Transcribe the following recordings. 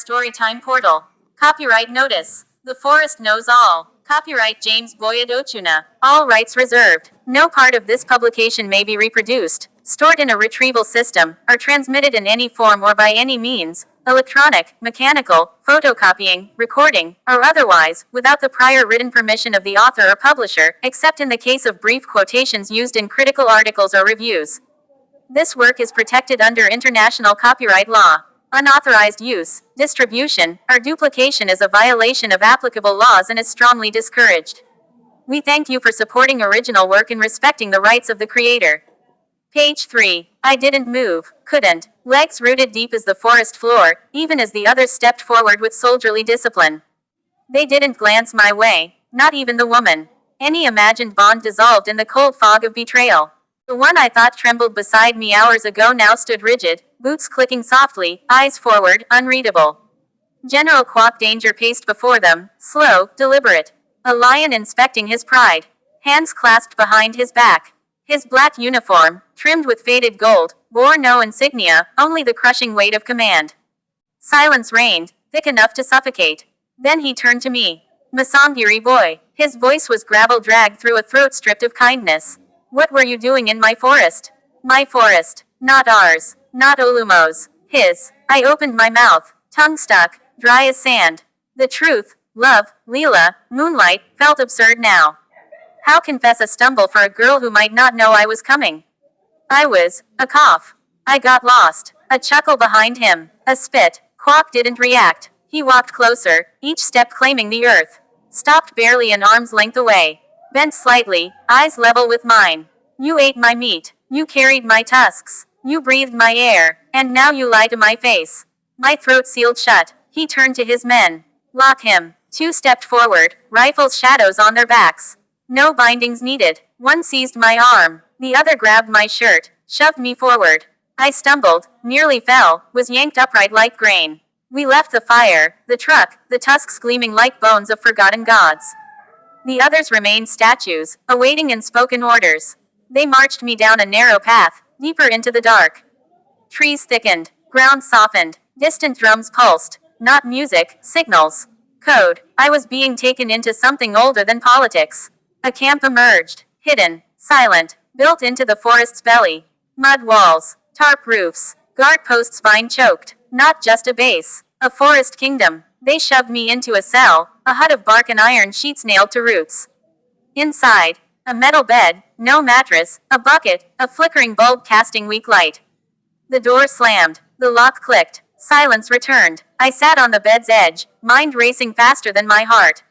Storytime portal. Copyright notice. The forest knows all. Copyright James Boyed Ochuna. All rights reserved. No part of this publication may be reproduced, stored in a retrieval system, or transmitted in any form or by any means, electronic, mechanical, photocopying, recording, or otherwise, without the prior written permission of the author or publisher, except in the case of brief quotations used in critical articles or reviews. This work is protected under international copyright law. Unauthorized use, distribution, or duplication is a violation of applicable laws and is strongly discouraged. We thank you for supporting original work and respecting the rights of the creator. Page 3. I didn't move, couldn't, legs rooted deep as the forest floor, even as the others stepped forward with soldierly discipline. They didn't glance my way, not even the woman. Any imagined bond dissolved in the cold fog of betrayal. The one I thought trembled beside me hours ago now stood rigid, boots clicking softly, eyes forward, unreadable. General Quock Danger paced before them, slow, deliberate. A lion inspecting his pride. Hands clasped behind his back. His black uniform, trimmed with faded gold, bore no insignia, only the crushing weight of command. Silence reigned, thick enough to suffocate. Then he turned to me. Masangiri boy. His voice was gravel dragged through a throat stripped of kindness. What were you doing in my forest? My forest. Not ours. Not Olumo's. His. I opened my mouth, tongue stuck, dry as sand. The truth, love, Leela, moonlight, felt absurd now. How confess a stumble for a girl who might not know I was coming? A cough. I got lost. A chuckle behind him. A spit. Quock didn't react. He walked closer, each step claiming the earth. Stopped barely an arm's length away. Bent slightly, eyes level with mine. You ate my meat. You carried my tusks. You breathed my air. And now you lie to my face. My throat sealed shut. He turned to his men. Lock him. Two stepped forward, rifles shadows on their backs. No bindings needed. One seized my arm. The other grabbed my shirt, shoved me forward. I stumbled, nearly fell, was yanked upright like grain. We left the fire, the truck, the tusks gleaming like bones of forgotten gods. The others remained statues, awaiting unspoken orders. They marched me down a narrow path, deeper into the dark. Trees thickened, ground softened, distant drums pulsed. Not music, signals. Code. I was being taken into something older than politics. A camp emerged, hidden, silent, built into the forest's belly. Mud walls, tarp roofs, guard posts vine choked. Not just a base, a forest kingdom. They shoved me into a cell, a hut of bark and iron sheets nailed to roots. Inside, a metal bed, no mattress, a bucket, a flickering bulb casting weak light. The door slammed, the lock clicked, silence returned. I sat on the bed's edge, mind racing faster than my heart.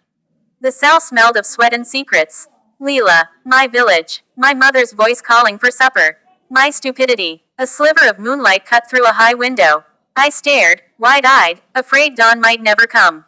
The cell smelled of sweat and secrets. Leela, my village, my mother's voice calling for supper. My stupidity, a sliver of moonlight cut through a high window. I stared, wide-eyed, afraid dawn might never come.